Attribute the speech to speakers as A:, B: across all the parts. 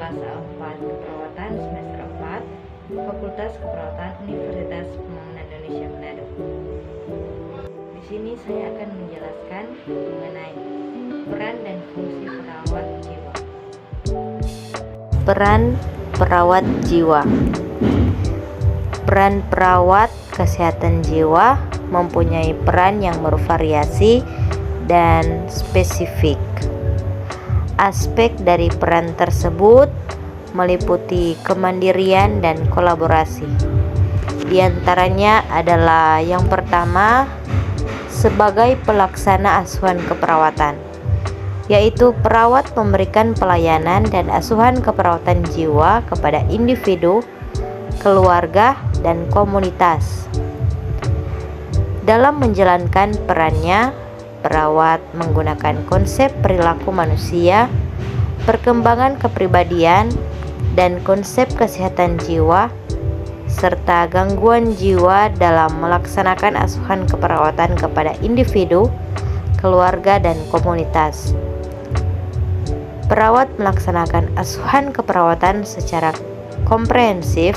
A: kelas 4 Keperawatan semester 4 Fakultas Keperawatan Universitas Pembangunan Indonesia Manado. Di sini saya akan menjelaskan mengenai peran dan fungsi perawat jiwa.
B: Peran perawat jiwa. Peran perawat kesehatan jiwa mempunyai peran yang bervariasi dan spesifik. Aspek dari peran tersebut meliputi kemandirian dan kolaborasi. Di antaranya adalah yang pertama, sebagai pelaksana asuhan keperawatan, yaitu perawat memberikan pelayanan dan asuhan keperawatan jiwa kepada individu, keluarga, dan komunitas. Dalam menjalankan perannya, perawat menggunakan konsep perilaku manusia, perkembangan kepribadian, dan konsep kesehatan jiwa, serta gangguan jiwa dalam melaksanakan asuhan keperawatan kepada individu, keluarga, dan komunitas. Perawat melaksanakan asuhan keperawatan secara komprehensif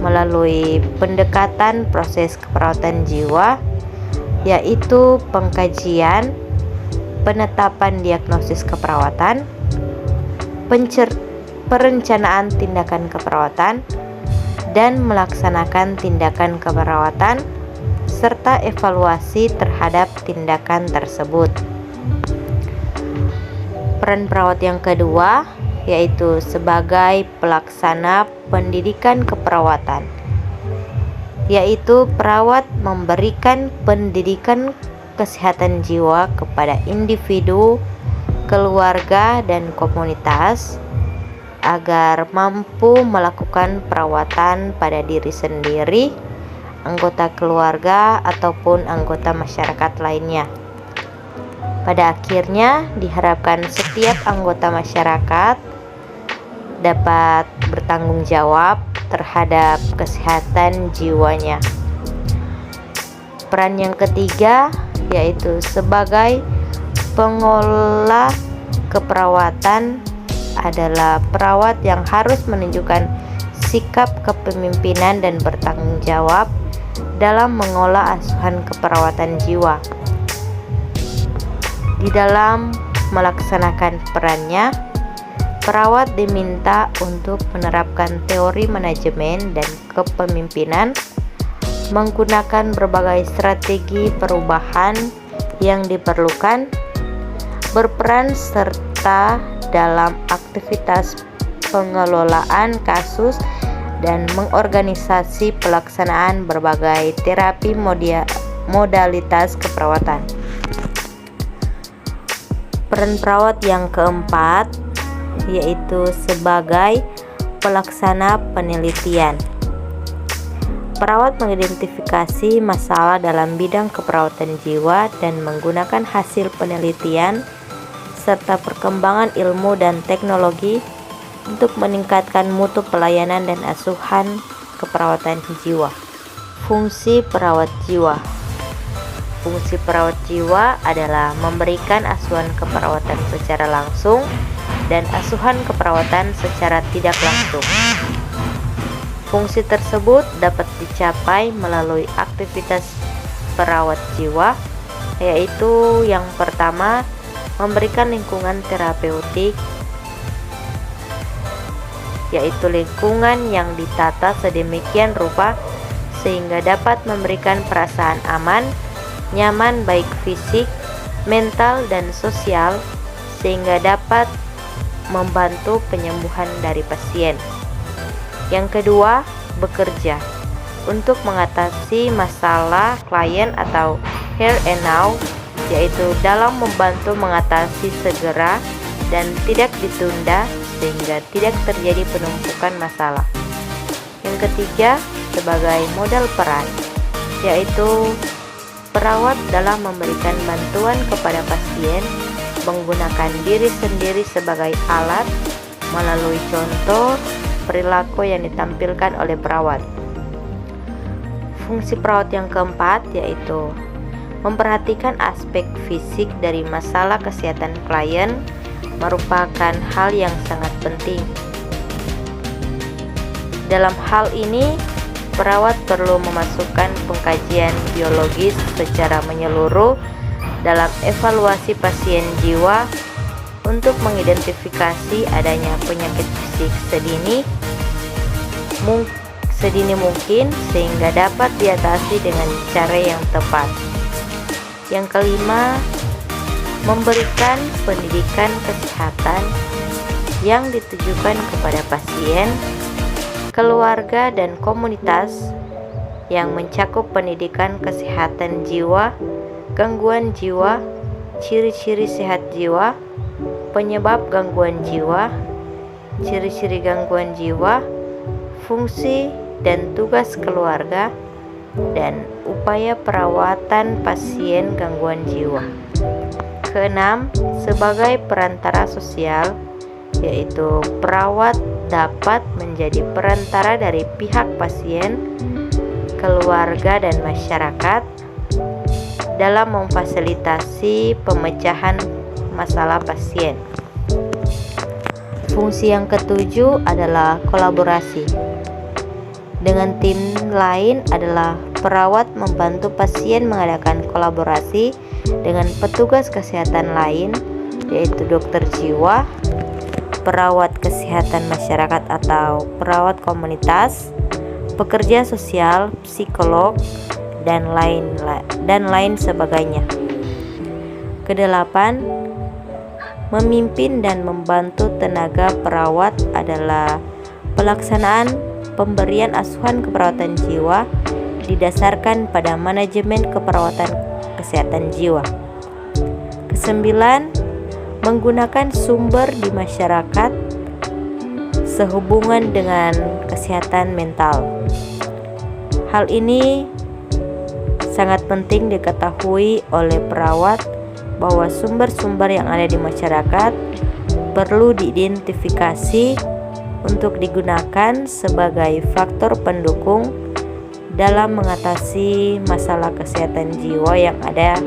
B: melalui pendekatan proses keperawatan jiwa, yaitu pengkajian, penetapan diagnosis keperawatan, perencanaan tindakan keperawatan, dan melaksanakan tindakan keperawatan, serta evaluasi terhadap tindakan tersebut. Peran perawat yang kedua yaitu sebagai pelaksana pendidikan keperawatan, yaitu perawat memberikan pendidikan kesehatan jiwa kepada individu, keluarga, dan komunitas agar mampu melakukan perawatan pada diri sendiri, anggota keluarga, ataupun anggota masyarakat lainnya. Pada akhirnya diharapkan setiap anggota masyarakat dapat bertanggung jawab terhadap kesehatan jiwanya. Peran yang ketiga yaitu sebagai pengolah keperawatan adalah perawat yang harus menunjukkan sikap kepemimpinan dan bertanggung jawab dalam mengolah asuhan keperawatan jiwa. Di dalam melaksanakan perannya, perawat diminta untuk menerapkan teori manajemen dan kepemimpinan, menggunakan berbagai strategi perubahan yang diperlukan, berperan serta dalam aktivitas pengelolaan kasus dan mengorganisasi pelaksanaan berbagai terapi modalitas keperawatan. Peran perawat yang keempat yaitu sebagai pelaksana penelitian. Perawat mengidentifikasi masalah dalam bidang keperawatan jiwa dan menggunakan hasil penelitian serta perkembangan ilmu dan teknologi untuk meningkatkan mutu pelayanan dan asuhan keperawatan jiwa. Fungsi perawat jiwa. Fungsi perawat jiwa adalah memberikan asuhan keperawatan secara langsung dan asuhan keperawatan secara tidak langsung. Fungsi tersebut dapat dicapai melalui aktivitas perawat jiwa, yaitu yang pertama, memberikan lingkungan terapeutik, yaitu lingkungan yang ditata sedemikian rupa sehingga dapat memberikan perasaan aman, nyaman baik fisik, mental, dan sosial sehingga dapat membantu penyembuhan dari pasien. Yang kedua, bekerja untuk mengatasi masalah klien atau here and now, yaitu dalam membantu mengatasi segera dan tidak ditunda sehingga tidak terjadi penumpukan masalah. Yang ketiga, sebagai modal peran, yaitu perawat dalam memberikan bantuan kepada pasien menggunakan diri sendiri sebagai alat melalui contoh perilaku yang ditampilkan oleh perawat. Fungsi perawat yang keempat yaitu memperhatikan aspek fisik dari masalah kesehatan klien merupakan hal yang sangat penting Dalam hal ini, perawat perlu memasukkan pengkajian biologis secara menyeluruh dalam evaluasi pasien jiwa untuk mengidentifikasi adanya penyakit fisik sedini mungkin sehingga dapat diatasi dengan cara yang tepat. Yang kelima, memberikan pendidikan kesehatan yang ditujukan kepada pasien, keluarga, dan komunitas yang mencakup pendidikan kesehatan jiwa, gangguan jiwa, ciri-ciri sehat jiwa, penyebab gangguan jiwa, ciri-ciri gangguan jiwa, fungsi dan tugas keluarga, dan upaya perawatan pasien gangguan jiwa. Keenam, sebagai perantara sosial, yaitu perawat dapat menjadi perantara dari pihak pasien, keluarga, dan masyarakat dalam memfasilitasi pemecahan masalah pasien. Fungsi yang ketujuh adalah kolaborasi. Dengan tim lain adalah perawat membantu pasien mengadakan kolaborasi dengan petugas kesehatan lain, yaitu dokter jiwa, perawat kesehatan masyarakat atau perawat komunitas, pekerja sosial, psikolog, dan lain sebagainya. Kedelapan, memimpin dan membantu tenaga perawat adalah pelaksanaan pemberian asuhan keperawatan jiwa didasarkan pada manajemen keperawatan kesehatan jiwa. Kesembilan, menggunakan sumber di masyarakat sehubungan dengan kesehatan mental. Hal ini sangat penting diketahui oleh perawat bahwa sumber-sumber yang ada di masyarakat perlu diidentifikasi untuk digunakan sebagai faktor pendukung dalam mengatasi masalah kesehatan jiwa yang ada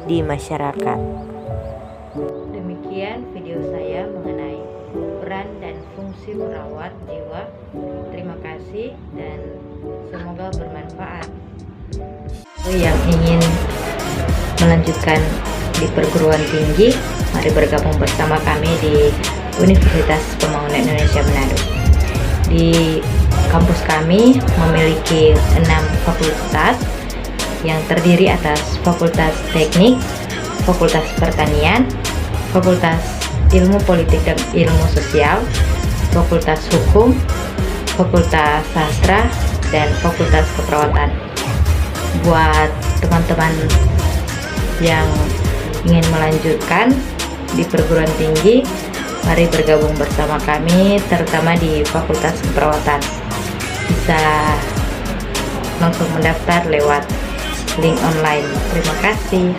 B: di masyarakat.
A: Demikian video saya mengenai peran dan fungsi perawat jiwa. Terima kasih dan semoga bermanfaat. Yang ingin melanjutkan di perguruan tinggi, mari bergabung bersama kami di Universitas Pembangunan Indonesia Manado. Di kampus kami memiliki 6 fakultas yang terdiri atas Fakultas Teknik, Fakultas Pertanian, Fakultas Ilmu Politik dan Ilmu Sosial, Fakultas Hukum, Fakultas Sastra, dan Fakultas Keperawatan. Buat teman-teman yang ingin melanjutkan di perguruan tinggi, mari bergabung bersama kami, terutama di Fakultas Keperawatan. Bisa langsung mendaftar lewat link online. Terima kasih.